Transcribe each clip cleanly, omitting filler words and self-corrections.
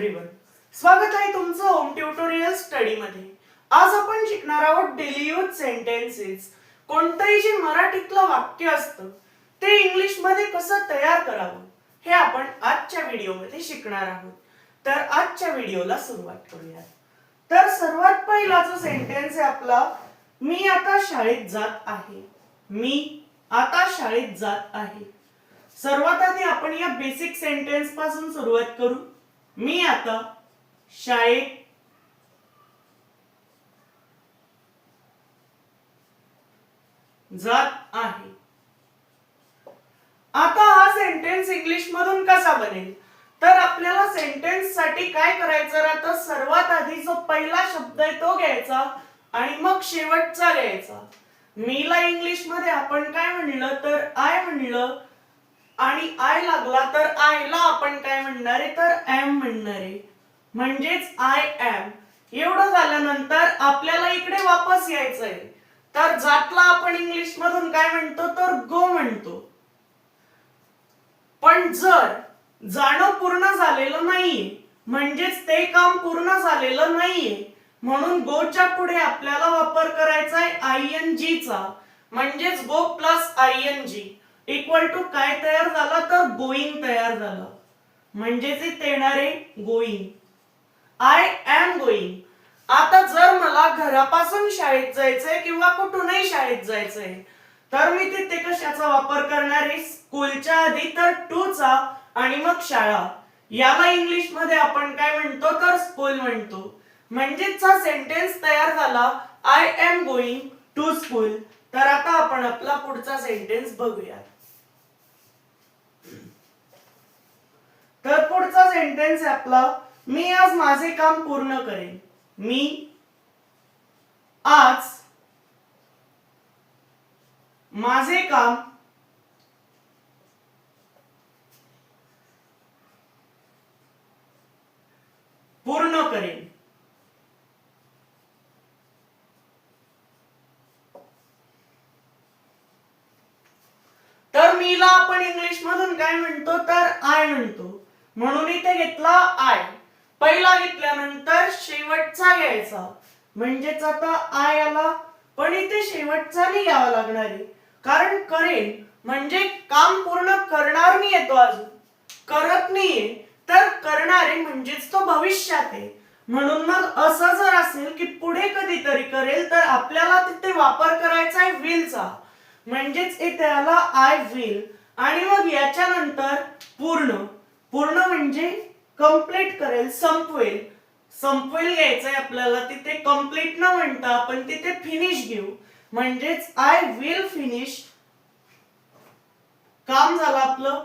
Everyone, स्वागत आहे तुमचं होम ट्युटोरियल स्टडी मध्ये। आज आपण शिकणार आहोत डेली यूज सेंटेन्सेस। कोणतंही जे मराठीतलं वाक्य असतं ते इंग्लिश मध्ये कसं तयार करावं हे आपण आजच्या व्हिडिओमध्ये शिकणार आहोत। तर आजच्या व्हिडिओला सुरुवात करूया। तर सर्वात पहिला जो सेंटेन्स आहे आपला, मी आता शाळेत जात आहे। मी आता शाळेत जात आहे। सर्वात आधी आपण या बेसिक सेंटेन्स पासून सुरुवात करू। मी आता शाळेत जात आहे। आता हा सेंटेन्स इंग्लिश मधून कसा बनेल? तर आपल्याला सेंटेन्स साठी काय करायचं राहतं, सर्वात आधी जो पहिला शब्द आहे तो घ्यायचा आणि मग शेवटचा घ्यायचा। मीला इंग्लिश मध्ये आपण काय म्हणलं तर आय म्हणलं, आणि आय लागला तर आय ला आपण काय म्हणणार आहे तर एम म्हणणार आहे, म्हणजेच आय एम। एवढं झाल्यानंतर आपल्याला इकडे वापस यायचंय। तर जातला आपण इंग्लिश मधून काय म्हणतो तर गो म्हणतो। पण जर जाणं पूर्ण झालेलं नाहीये, म्हणजेच ते काम पूर्ण झालेलं नाहीये, म्हणून गोच्या पुढे आपल्याला वापर करायचा आहे आयएनजी चा, म्हणजेच गो प्लस आयएनजी इक्वल टू काय तयार झाला तर गोइंग तयार झालं, म्हणजेच इथे येणार आहे गोइंग। I am going. आता जर मला घरापासून शाळेत जायचंय किंवा कुठूनही शाळेत जायचंय तर मी तिथे कशाचा वापर करणार आहे, स्कूलच्या आधी तर टू चा आणि मग शाळा। याला इंग्लिश मध्ये आपण काय म्हणतो तर स्कूल म्हणतो। म्हणजेच हा सेंटेन्स तयार झाला I am going to school. तर आता आपण आपला पुढचा सेंटेन्स बघूया। तर पुढचा सेंटेन्स आहे आपला, मी आज माझे काम पूर्ण करेन। मी आज माझे काम पूर्ण करेन। तर मीला आपण इंग्लिश मधून काय म्हणतो तर आय म्हणतो, म्हणून इथे घेतला आय। पहिला घेतल्यानंतर शेवटचा घ्यायचा, म्हणजेच आता आय आला, पण इथे शेवटचा नाही घ्यावा लागणार आहे, कारण करेन म्हणजे काम पूर्ण करणार नाही येतो, अजून करत नाहीये तर करणार आहे, म्हणजेच तो भविष्यात आहे। म्हणून मग असं जर असेल की पुढे कधीतरी करेल तर आपल्याला तिथे वापर करायचा आहे विल चा, म्हणजेच इथे आला आय विल। आणि मग याच्यानंतर पूर्ण, पूर्ण म्हणजे कंप्लीट करेल, संपवेल, संपवेल घ्यायचंय आपल्याला। तिथे कंप्लीट न म्हणता आपण तिथे फिनिश घेऊ, म्हणजेच आय विल फिनिश। काम झालं आपलं,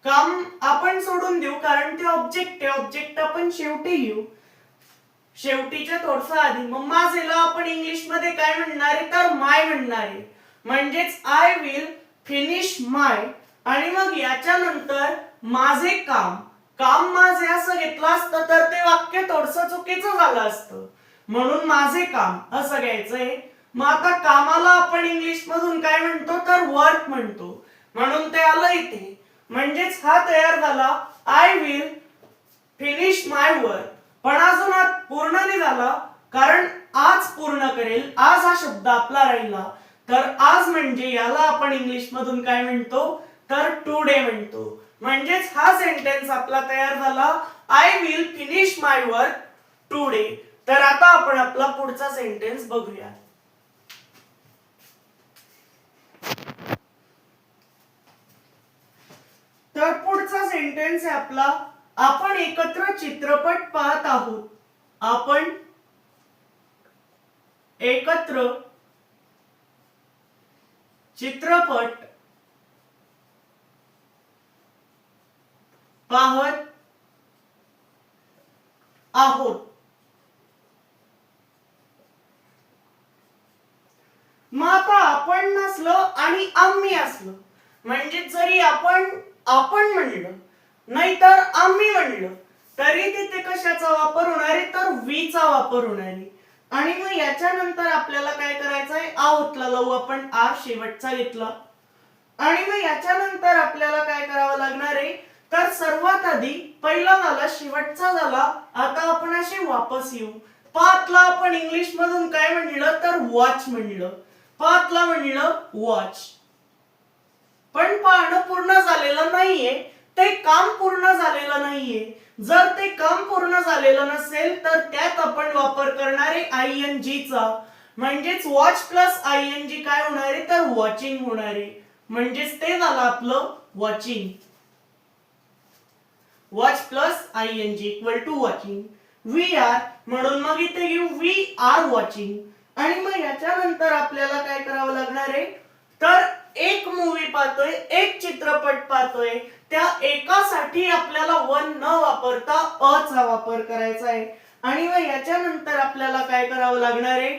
काम आपण सोडून देऊ कारण ते ऑब्जेक्ट आहे, ऑब्जेक्ट आपण शेवटी घेऊ, शेवटीच्या थोडस आधी। मग माझेला आपण इंग्लिश मध्ये काय म्हणणार आहे तर माय म्हणणार आहे, म्हणजेच आय विल फिनिश माय। आणि मग याच्यानंतर माझे काम, काम माझे असं घेतलं असतं तर ते वाक्य थोडस चुकीचं झालं असतं, म्हणून माझे काम असं घ्यायचंय। मग आता कामाला आपण इंग्लिश मधून काय म्हणतो तर वर्क म्हणतो, म्हणून ते आलं इथे, म्हणजेच हा तयार झाला I will finish my work. पण अजून हा पूर्ण नाही झाला, कारण आज पूर्ण करेल, आज हा शब्द आपला राहिला। तर आज म्हणजे याला आपण इंग्लिश मधून काय म्हणतो तर टुडे म्हणतो, म्हणजेच हा सेंटेन्स आपला तयार झाला I will finish my work today. तर आता आपण आपला पुढचा सेंटेन्स बघूया। तर पुढचा सेंटेन्स आहे आपला, आपण एकत्र चित्रपट पाहत आहोत। आपण एकत्र चित्रपट पाहत आहोत। मग आता आपण नसलं आणि आम्ही असलं, म्हणजे जरी आपण म्हणलं नाहीतर आम्ही म्हणलं तरी तिथे कशाचा वापर होणार आहे तर वी चा वापर होणार आहे। आणि मग याच्यानंतर आपल्याला काय करायचं आहे, आहोतला लावू आपण, आर शेवटचा घेतला। आणि मग याच्यानंतर आपल्याला काय करावं लागणार आहे तर सर्वात आधी पहिला झाला, शेवटचा झाला. आता आपण असे वापस येऊ. पाथला आपण इंग्लिश मधून काय म्हणलं तर वॉच म्हणलं. पाथला म्हणलं वॉच. पण पाहणं पूर्ण झालेलं नाहीये, ते काम पूर्ण झालेलं नाहीये. जर ते काम पूर्ण झालेलं नसेल तर त्यात आपण वापर करणारे आयएनजी चा, म्हणजेच वॉच प्लस आयएनजी काय होणार आहे तर वॉचिंग होणार आहे. म्हणजेच ते झालं आपलं watching. Watch plus ING equal to watching. We are म्हणून मग इथे घेऊ वी आर वॉचिंग. आणि मग याच्यानंतर आपल्याला काय करावं लागणार आहे तर एक मूवी पाहतोय, एक चित्रपट पाहतोय, त्या एकासाठी आपल्याला वन न वापरता अ चा वापर करायचा आहे. आणि मग याच्यानंतर आपल्याला काय करावं लागणार आहे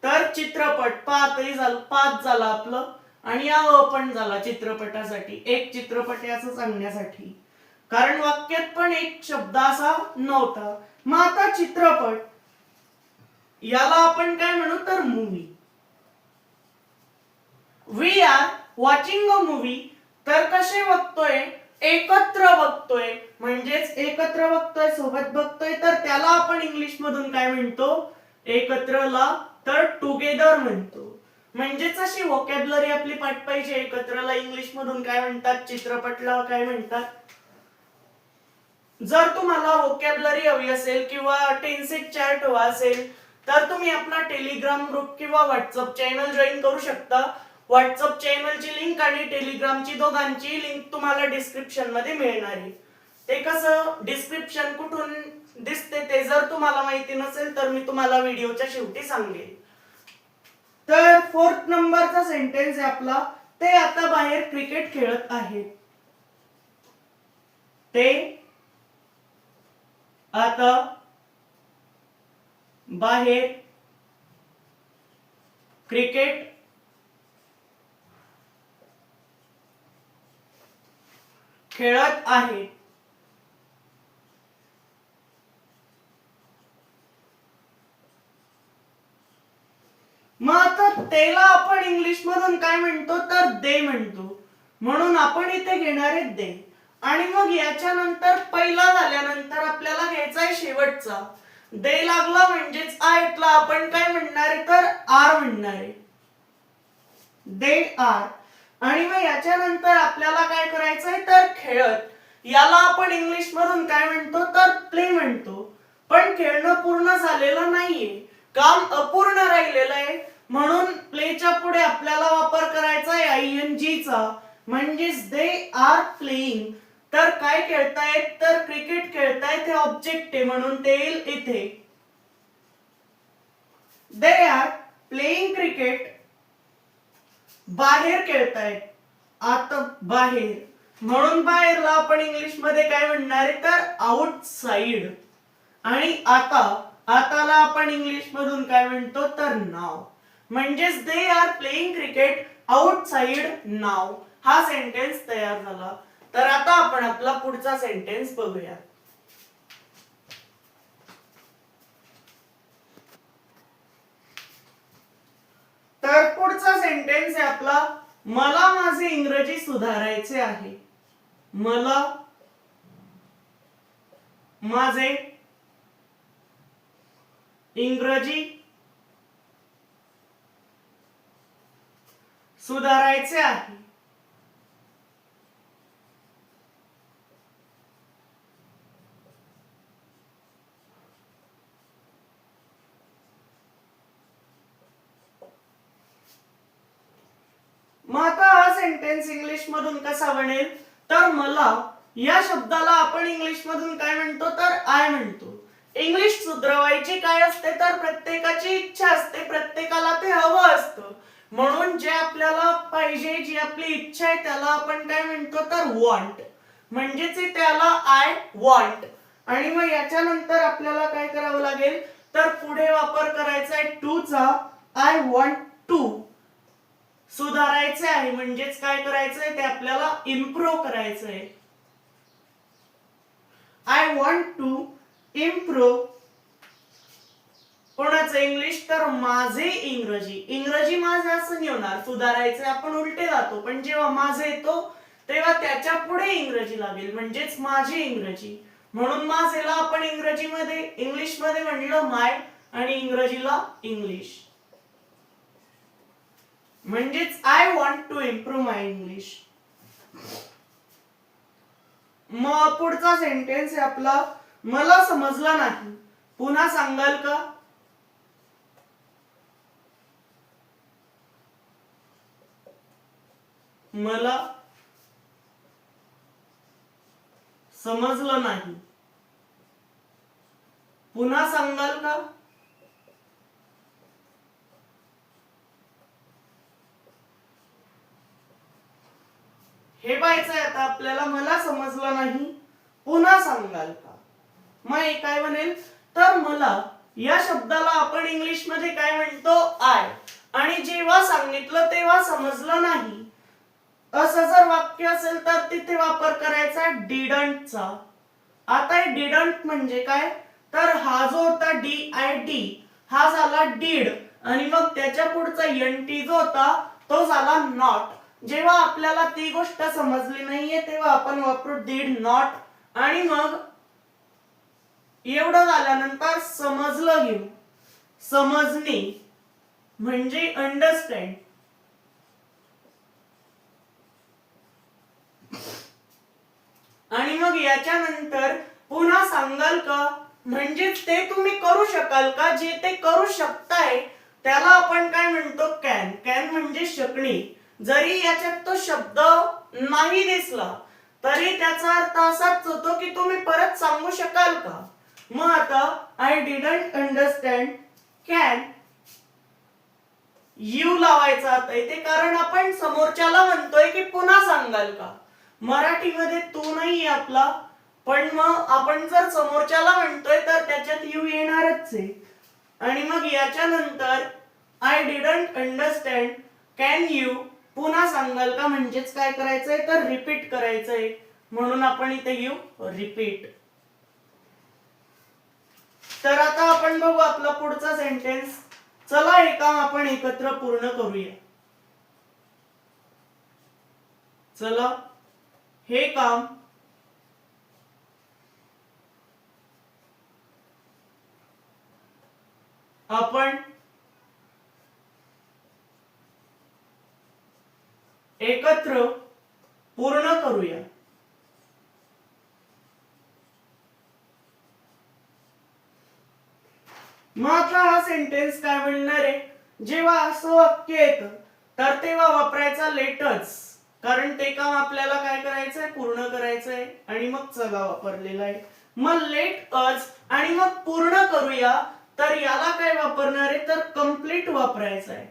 तर चित्रपट पाहतही झालं, पाच झालं आपलं, आणि अ पण झाला चित्रपटासाठी. एक चित्रपट आहे असं सांगण्यासाठी, कारण वाक्यात पण एक शब्द असा नव्हता. मग आता चित्रपट याला आपण काय म्हणू तर movie. We are watching a movie. तर कसे बघतोय एकत्र बघतोय, म्हणजेच एकत्र बघतोय, सोबत बघतोय, तर त्याला आपण इंग्लिश मधून काय म्हणतो एकत्रला तर टुगेदर म्हणतो. म्हणजेच अशी व्होकॅब्युलरी आपली पाठ पाहिजे. एकत्रला इंग्लिश मधून काय म्हणतात, चित्रपटला काय म्हणतात. जर तुम्हाला व्होकॅब्युलरी हवी असेल किंवा टेन्सेट चार्ट हवा असेल तर तुम्ही आपला टेलिग्राम ग्रुप किंवा व्हॉट्सअप चॅनल जॉईन करू शकता. व्हॉट्सअप चॅनलची लिंक आणि टेलिग्रामची दोघांची लिंक तुम्हाला डिस्क्रिप्शन मध्ये मिळणार आहे. ते कसं डिस्क्रिप्शन कुठून दिसते ते जर तुम्हाला माहिती नसेल तर मी तुम्हाला व्हिडिओच्या शेवटी सांगेन. तर 4th नंबरचा सेंटेन्स आहे आपला, ते आता बाहेर क्रिकेट खेळत आहेत. ते आता बाहेर क्रिकेट खेळत आहेत. मग आता तेला आपण इंग्लिश मधून काय म्हणतो तर दे म्हणतो. म्हणून आपण इथे घेणार आहे दे. आणि मग याच्यानंतर पहिला झाल्यानंतर आपल्याला घ्यायचा आहे शेवटचा. दे लागला म्हणजेच आयतला आपण काय म्हणणार आहे तर आर म्हणणार आहे. They are. आणि मग याच्यानंतर आपल्याला काय करायचं आहे तर खेळत. याला आपण इंग्लिश मधून काय म्हणतो तर प्ले म्हणतो. पण खेळणं पूर्ण झालेलं नाहीये, काम अपूर्ण राहिलेलं आहे. म्हणून प्लेच्या पुढे आपल्याला वापर करायचा आहे आयएनजी चा, म्हणजेच दे आर प्लेइंग. तर काय खेळतायत तर क्रिकेट खेळतायत, हे ऑब्जेक्ट आहे म्हणून ते येईल इथे. दे आर प्लेइंग क्रिकेट. बाहेर खेळतायत, आता बाहेर, म्हणून बाहेरला आपण इंग्लिश मध्ये काय म्हणणार आहे तर आउटसाइड. आणि आता आताला आपण इंग्लिश मधून काय म्हणतो तर नाव. म्हणजेच they are playing cricket outside नाव. हा सेंटेन्स तयार झाला. तर आता आपण आपला पुढचा सेंटेन्स बघूया. तर पुढचा सेंटेन्स आहे आपला, मला माझे इंग्रजी सुधारायचे आहे. मला माझे इंग्रजी सुधारायचे आहे. मग आता हा सेंटेन्स इंग्लिश मधून कसा बनेल तर मला या शब्दाला आपण इंग्लिश मधून काय म्हणतो तर आय म्हणतो. इंग्लिश सुधरवायची काय असते तर प्रत्येकाची इच्छा असते, प्रत्येकाला ते हवं असतं. म्हणून जे आपल्याला पाहिजे, जी आपली इच्छा आहे त्याला आपण काय म्हणतो तर वॉन्ट. म्हणजेच त्याला आय वॉन्ट. आणि मग याच्यानंतर आपल्याला काय करावं लागेल तर पुढे वापर करायचा आहे टू चा. I want to. सुधारायचे आहे म्हणजेच काय करायचंय ते आपल्याला इम्प्रूव्ह करायचंय. आय वॉन्ट टू इम्प्रूव्ह कोणाचं इंग्लिश तर माझे इंग्रजी. इंग्रजी माझे असं नाही होणार, सुधारायचे आपण उलटे जातो, पण जेव्हा माझे येतो तेव्हा त्याच्या पुढे इंग्रजी लागेल, म्हणजेच माझी इंग्रजी. म्हणून माझेला आपण इंग्रजीमध्ये इंग्लिशमध्ये म्हणलं माय आणि इंग्रजीला इंग्लिश. म्हणजेच I want to improve my English. मग पुढचा सेंटेन्स आहे आपला, मला समजलं नाही, पुन्हा सांगाल का? मला समजलं नाही, पुन्हा सांगाल का? हे पाहायचंय आता आपल्याला, मला समजलं नाही, पुन्हा सांगाल का? मग हे काय बनेल, तर मला या शब्दाला आपण इंग्लिश मध्ये काय म्हणतो, आय. आणि जेव्हा सांगितलं तेव्हा समजलं नाही असं जर वाक्य असेल तर तिथे वापर करायचा डिडंटचा. आता डिडंट म्हणजे काय, तर हा जो होता DID हा झाला डीड आणि मग त्याच्या पुढचा NT जो होता तो झाला नॉट. जेव्हा आपल्याला ती गोष्ट समजली नाहीये तेव्हा आपण वापरू डिड नॉट. आणि मग एवढं झाल्यानंतर समजलं घेऊ, समजणे म्हणजे अंडरस्टँड. आणि मग याच्यानंतर पुन्हा सांगाल का, म्हणजेच ते तुम्ही करू शकाल का, जे ते करू शकताय त्याला आपण काय म्हणतो, कॅन. कॅन म्हणजे शकणे. जरी याच्यात तो शब्द नाही दिसला तरी त्याचा अर्थ असाच होतो की तुम्ही परत सांगू शकाल का. मग आता I didn't understand, can you लावायचा आता इथे, कारण आपण समोरच्याला म्हणतोय की पुन्हा सांगाल का. मराठीमध्ये तू नाही आपला, पण मग आपण जर समोरच्याला म्हणतोय तर त्याच्यात यू येणारच आहे. आणि मग याच्यानंतर I didn't understand, can you पुन्हा सांगाल का, म्हणजेच काय करायचंय तर रिपीट करायचंय. म्हणून आपण इथे यू रिपीट. तर आता आपण बघू आपला पुढचा सेंटेन्स. चला हे काम आपण एकत्र पूर्ण करूया. चला हे काम आपण एकत्र पूर्ण करूया. मग आता हा सेंटेन्स काय म्हणणार आहे, जेव्हा असं वाक्य येतं तर तेव्हा वापरायचा लेटच, कारण ते काम आपल्याला काय करायचंय, पूर्ण करायचंय. आणि मग चला वापरलेला आहे. मग लेट अस आणि मग पूर्ण करूया, तर याला काय वापरणार आहे, तर कम्प्लीट वापरायचं आहे.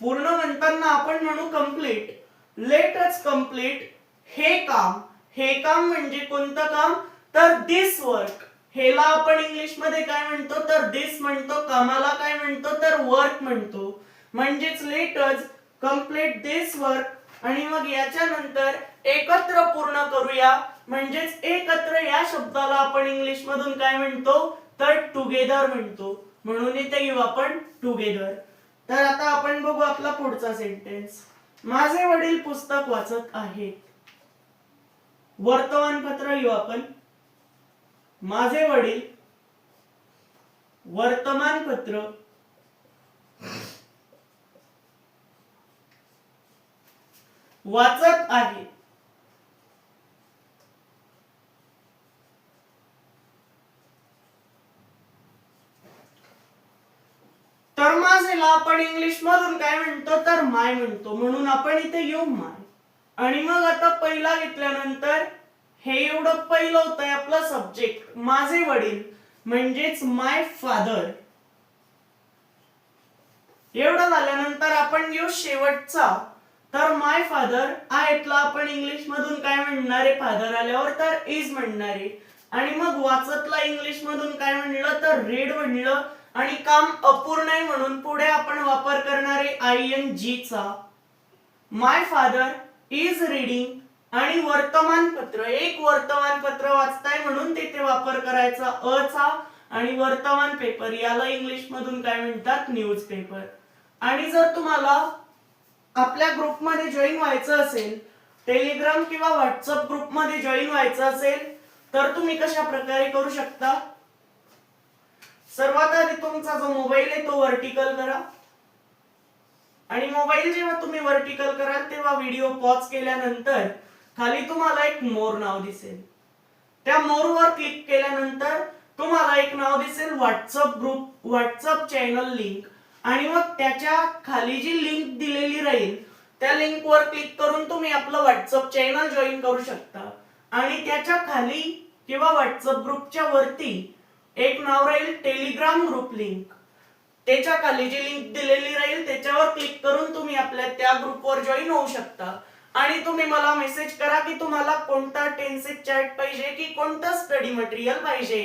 पूर्ण म्हणताना आपण म्हणू कम्प्लीट. लेट अस कम्प्लीट हे काम. हे काम म्हणजे कोणतं काम, तर दिस वर्क. हेला आपण इंग्लिश मध्ये काय म्हणतो, तर दिस म्हणतो. कामाला काय म्हणतो, तर वर्क म्हणतो. म्हणजेच लेट अस कम्प्लीट दिस वर्क. आणि मग याच्यानंतर एकत्र पूर्ण करूया, म्हणजेच एकत्र या शब्दाला आपण इंग्लिश मधून काय म्हणतो, तर टुगेदर म्हणतो. म्हणून इथे घेऊ आपण टुगेदर. तर आता आपण बघू आपला पुढचा सेंटेन्स. माझे वडील पुस्तक वाचत आहेत. वर्तमानपत्र घेऊ आपण. माझे वडील वर्तमानपत्र वाचत आहेत. तर माझेला आपण इंग्लिश मधून काय म्हणतो, तर माय म्हणतो. म्हणून आपण इथे येऊ माय. आणि मग आता पहिला घेतल्यानंतर हे एवढं पहिलं होतंय आपलं सब्जेक्ट, माझे वडील, म्हणजेच माय फादर. एवढं झाल्यानंतर आपण घेऊ शेवटचा, तर माय फादर. आयतला आपण इंग्लिश मधून काय म्हणणार आहे, फादर आल्यावर तर इज म्हणणार आहे. आणि मग वाचतला इंग्लिश मधून काय म्हणलं, तर रीड म्हणलं. आणि काम अपूर्ण आहे म्हणून पुढे आपण वापर करणार आहे ING चा. माय फादर इज रीडिंग. आणि वर्तमानपत्र, एक वर्तमानपत्र वाचताय म्हणून तिथे वापर करायचा अ चा. आणि वर्तमान पेपर याला इंग्लिश मधून काय म्हणतात, न्यूज पेपर. आणि जर तुम्हाला आपल्या ग्रुपमध्ये जॉईन व्हायचं असेल, टेलिग्राम किंवा व्हॉट्सअप ग्रुपमध्ये जॉईन व्हायचं असेल तर तुम्ही कशा प्रकारे करू शकता? सर्वात आधी तुमचा जो मोबाईल आहे तो वर्टिकल करा आणि मोबाईल जेव्हा तुम्ही वर्टिकल कराल तेव्हा व्हिडिओ पॉज केल्यानंतर खाली तुम्हाला एक मोर नाव दिसेल. त्या मोर वर क्लिक केल्यानंतर तुम्हाला एक नाव दिसेल WhatsApp group, WhatsApp channel link आणि मग त्याच्या खाली जी लिंक दिलेली राहील त्या लिंक वर क्लिक करून तुम्ही आपलं व्हॉट्सअप चॅनल जॉईन करू शकता. आणि त्याच्या खाली किंवा व्हॉट्सअप ग्रुपच्या वरती एक नाव राहील टेलिग्राम ग्रुप लिंक. त्याच्या खाली जी लिंक दिलेली राहील त्याच्यावर क्लिक करून तुम्ही आपल्या त्या ग्रुपवर जॉईन होऊ शकता. आणि तुम्ही मला मेसेज करा की तुम्हाला कोणता टेन्सेस चॅट पाहिजे की कोणतं स्टडी मटेरियल पाहिजे,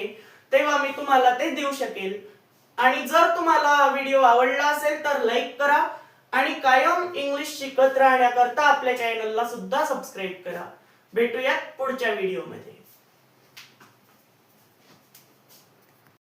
तेव्हा मी तुम्हाला ते देऊ शकेल. आणि जर तुम्हाला व्हिडिओ आवडला असेल तर लाईक करा आणि कायम इंग्लिश शिकत राहण्याकरता आपल्या चॅनलला सुद्धा सबस्क्राईब करा. भेटूयात पुढच्या व्हिडिओमध्ये.